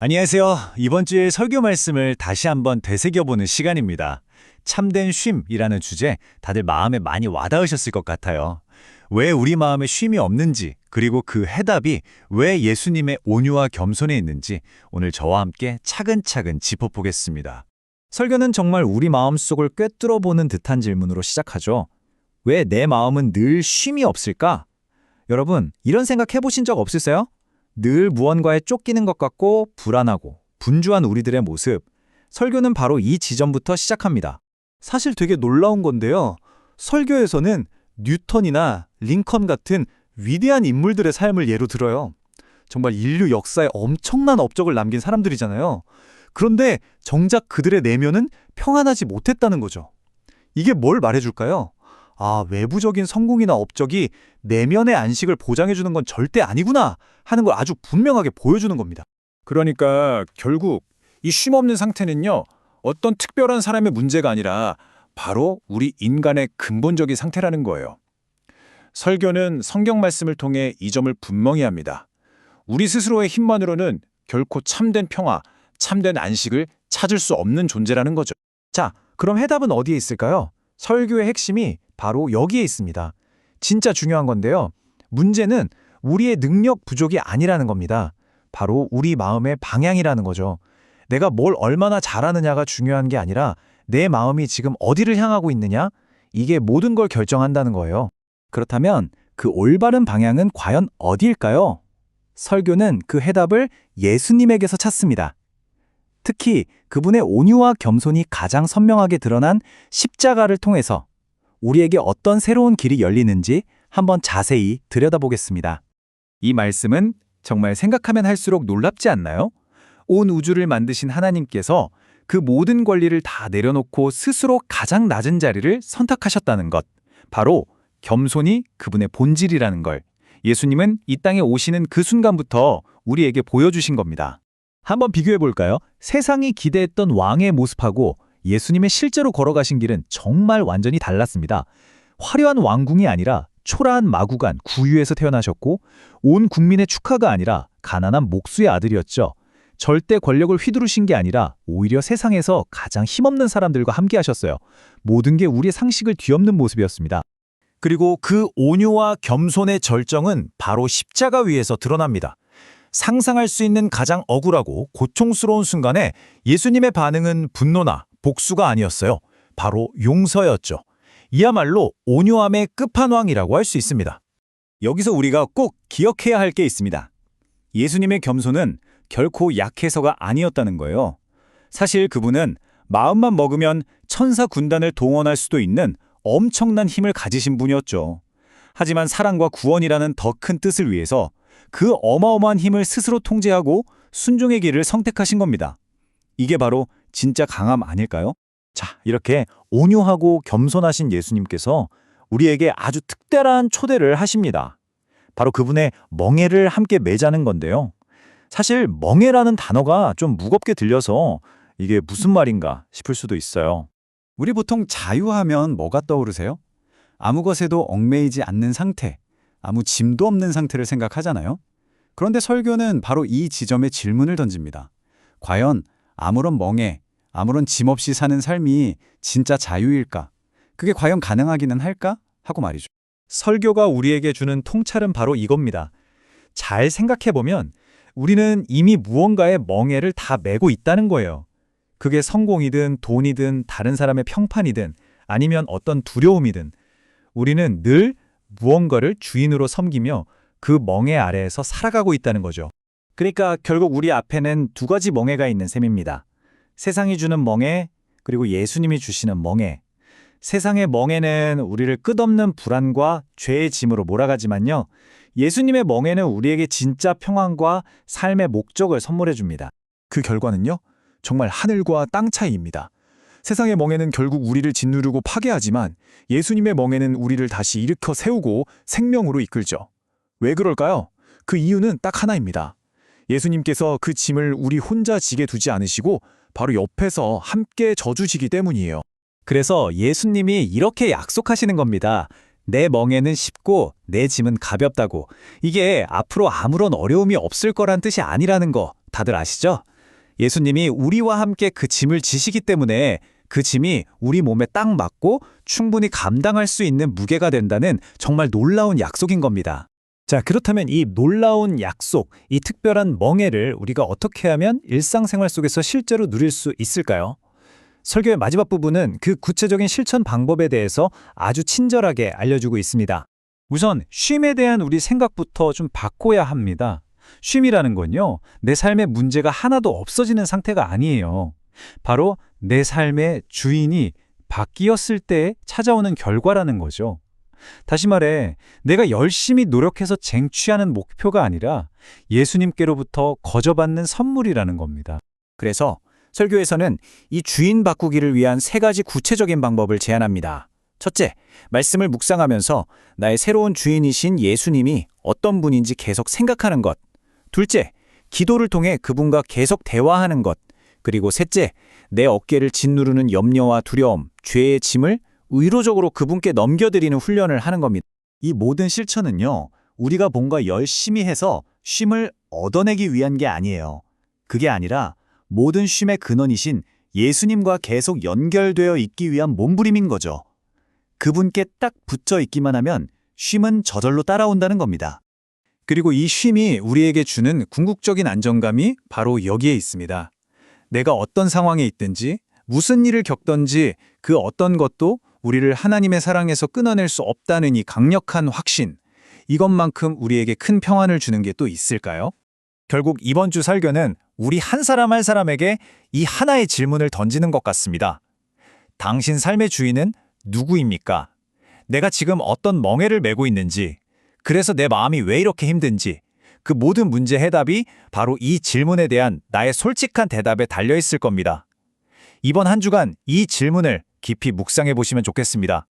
안녕하세요. 이번 주에 설교 말씀을 다시 한번 되새겨보는 시간입니다. 참된 쉼이라는 주제 다들 마음에 많이 와닿으셨을 것 같아요. 왜 우리 마음에 쉼이 없는지, 그리고 그 해답이 왜 예수님의 온유와 겸손에 있는지 오늘 저와 함께 차근차근 짚어보겠습니다. 설교는 정말 우리 마음속을 꿰뚫어보는 듯한 질문으로 시작하죠. 왜 내 마음은 늘 쉼이 없을까? 여러분, 이런 생각 해보신 적 없으세요? 늘 무언가에 쫓기는 것 같고 불안하고 분주한 우리들의 모습. 설교는 바로 이 지점부터 시작합니다. 사실 되게 놀라운 건데요. 설교에서는 뉴턴이나 링컨 같은 위대한 인물들의 삶을 예로 들어요. 정말 인류 역사에 엄청난 업적을 남긴 사람들이잖아요. 그런데 정작 그들의 내면은 평안하지 못했다는 거죠. 이게 뭘 말해줄까요? 외부적인 성공이나 업적이 내면의 안식을 보장해주는 건 절대 아니구나 하는 걸 아주 분명하게 보여주는 겁니다. 그러니까 결국 이 쉼없는 상태는요, 어떤 특별한 사람의 문제가 아니라 바로 우리 인간의 근본적인 상태라는 거예요. 설교는 성경 말씀을 통해 이 점을 분명히 합니다. 우리 스스로의 힘만으로는 결코 참된 평화, 참된 안식을 찾을 수 없는 존재라는 거죠. 자, 그럼 해답은 어디에 있을까요? 설교의 핵심이 바로 여기에 있습니다. 진짜 중요한 건데요. 문제는 우리의 능력 부족이 아니라는 겁니다. 바로 우리 마음의 방향이라는 거죠. 내가 뭘 얼마나 잘하느냐가 중요한 게 아니라 내 마음이 지금 어디를 향하고 있느냐? 이게 모든 걸 결정한다는 거예요. 그렇다면 그 올바른 방향은 과연 어디일까요? 설교는 그 해답을 예수님에게서 찾습니다. 특히 그분의 온유와 겸손이 가장 선명하게 드러난 십자가를 통해서 우리에게 어떤 새로운 길이 열리는지 한번 자세히 들여다보겠습니다. 이 말씀은 정말 생각하면 할수록 놀랍지 않나요? 온 우주를 만드신 하나님께서 그 모든 권리를 다 내려놓고 스스로 가장 낮은 자리를 선택하셨다는 것. 바로 겸손이 그분의 본질이라는 걸 예수님은 이 땅에 오시는 그 순간부터 우리에게 보여주신 겁니다. 한번 비교해 볼까요? 세상이 기대했던 왕의 모습하고 예수님의 실제로 걸어가신 길은 정말 완전히 달랐습니다. 화려한 왕궁이 아니라 초라한 마구간 구유에서 태어나셨고 온 국민의 축하가 아니라 가난한 목수의 아들이었죠. 절대 권력을 휘두르신 게 아니라 오히려 세상에서 가장 힘없는 사람들과 함께 하셨어요. 모든 게 우리의 상식을 뒤엎는 모습이었습니다. 그리고 그 온유와 겸손의 절정은 바로 십자가 위에서 드러납니다. 상상할 수 있는 가장 억울하고 고통스러운 순간에 예수님의 반응은 분노나 복수가 아니었어요. 바로 용서였죠. 이야말로 온유함의 끝판왕이라고 할 수 있습니다. 여기서 우리가 꼭 기억해야 할 게 있습니다. 예수님의 겸손은 결코 약해서가 아니었다는 거예요. 사실 그분은 마음만 먹으면 천사 군단을 동원할 수도 있는 엄청난 힘을 가지신 분이었죠. 하지만 사랑과 구원이라는 더 큰 뜻을 위해서 그 어마어마한 힘을 스스로 통제하고 순종의 길을 선택하신 겁니다. 이게 바로 진짜 강함 아닐까요? 자, 이렇게 온유하고 겸손하신 예수님께서 우리에게 아주 특별한 초대를 하십니다. 바로 그분의 멍에를 함께 매자는 건데요. 사실 멍에라는 단어가 좀 무겁게 들려서 이게 무슨 말인가 싶을 수도 있어요. 우리 보통 자유하면 뭐가 떠오르세요? 아무 것에도 얽매이지 않는 상태, 아무 짐도 없는 상태를 생각하잖아요. 그런데 설교는 바로 이 지점에 질문을 던집니다. 과연 아무런 멍에, 아무런 짐 없이 사는 삶이 진짜 자유일까? 그게 과연 가능하기는 할까? 하고 말이죠. 설교가 우리에게 주는 통찰은 바로 이겁니다. 잘 생각해보면 우리는 이미 무언가의 멍에를 다 메고 있다는 거예요. 그게 성공이든 돈이든 다른 사람의 평판이든 아니면 어떤 두려움이든 우리는 늘 무언가를 주인으로 섬기며 그 멍에 아래에서 살아가고 있다는 거죠. 그러니까 결국 우리 앞에는 두 가지 멍에가 있는 셈입니다. 세상이 주는 멍에, 그리고 예수님이 주시는 멍에. 세상의 멍에는 우리를 끝없는 불안과 죄의 짐으로 몰아가지만요. 예수님의 멍에는 우리에게 진짜 평안과 삶의 목적을 선물해 줍니다. 그 결과는요, 정말 하늘과 땅 차이입니다. 세상의 멍에는 결국 우리를 짓누르고 파괴하지만 예수님의 멍에는 우리를 다시 일으켜 세우고 생명으로 이끌죠. 왜 그럴까요? 그 이유는 딱 하나입니다. 예수님께서 그 짐을 우리 혼자 지게 두지 않으시고 바로 옆에서 함께 져주시기 때문이에요. 그래서 예수님이 이렇게 약속하시는 겁니다. 내 멍에는 쉽고 내 짐은 가볍다고. 이게 앞으로 아무런 어려움이 없을 거란 뜻이 아니라는 거 다들 아시죠? 예수님이 우리와 함께 그 짐을 지시기 때문에 그 짐이 우리 몸에 딱 맞고 충분히 감당할 수 있는 무게가 된다는 정말 놀라운 약속인 겁니다. 자, 그렇다면 이 놀라운 약속, 이 특별한 멍에를 우리가 어떻게 하면 일상생활 속에서 실제로 누릴 수 있을까요? 설교의 마지막 부분은 그 구체적인 실천 방법에 대해서 아주 친절하게 알려주고 있습니다. 우선 쉼에 대한 우리 생각부터 좀 바꿔야 합니다. 쉼이라는 건요, 내 삶의 문제가 하나도 없어지는 상태가 아니에요. 바로 내 삶의 주인이 바뀌었을 때 찾아오는 결과라는 거죠. 다시 말해, 내가 열심히 노력해서 쟁취하는 목표가 아니라 예수님께로부터 거저받는 선물이라는 겁니다. 그래서 설교에서는 이 주인 바꾸기를 위한 3가지 구체적인 방법을 제안합니다. 첫째, 말씀을 묵상하면서 나의 새로운 주인이신 예수님이 어떤 분인지 계속 생각하는 것. 둘째, 기도를 통해 그분과 계속 대화하는 것. 그리고 셋째, 내 어깨를 짓누르는 염려와 두려움, 죄의 짐을 의로적으로 그분께 넘겨드리는 훈련을 하는 겁니다. 이 모든 실천은요, 우리가 뭔가 열심히 해서 쉼을 얻어내기 위한 게 아니에요. 그게 아니라 모든 쉼의 근원이신 예수님과 계속 연결되어 있기 위한 몸부림인 거죠. 그분께 딱 붙어 있기만 하면 쉼은 저절로 따라온다는 겁니다. 그리고 이 쉼이 우리에게 주는 궁극적인 안정감이 바로 여기에 있습니다. 내가 어떤 상황에 있든지, 무슨 일을 겪든지 그 어떤 것도 우리를 하나님의 사랑에서 끊어낼 수 없다는 이 강력한 확신, 이것만큼 우리에게 큰 평안을 주는 게 또 있을까요? 결국 이번 주 설교는 우리 한 사람 한 사람에게 이 하나의 질문을 던지는 것 같습니다. 당신 삶의 주인은 누구입니까? 내가 지금 어떤 멍에를 메고 있는지, 그래서 내 마음이 왜 이렇게 힘든지, 그 모든 문제 해답이 바로 이 질문에 대한 나의 솔직한 대답에 달려 있을 겁니다. 이번 한 주간 이 질문을 깊이 묵상해 보시면 좋겠습니다.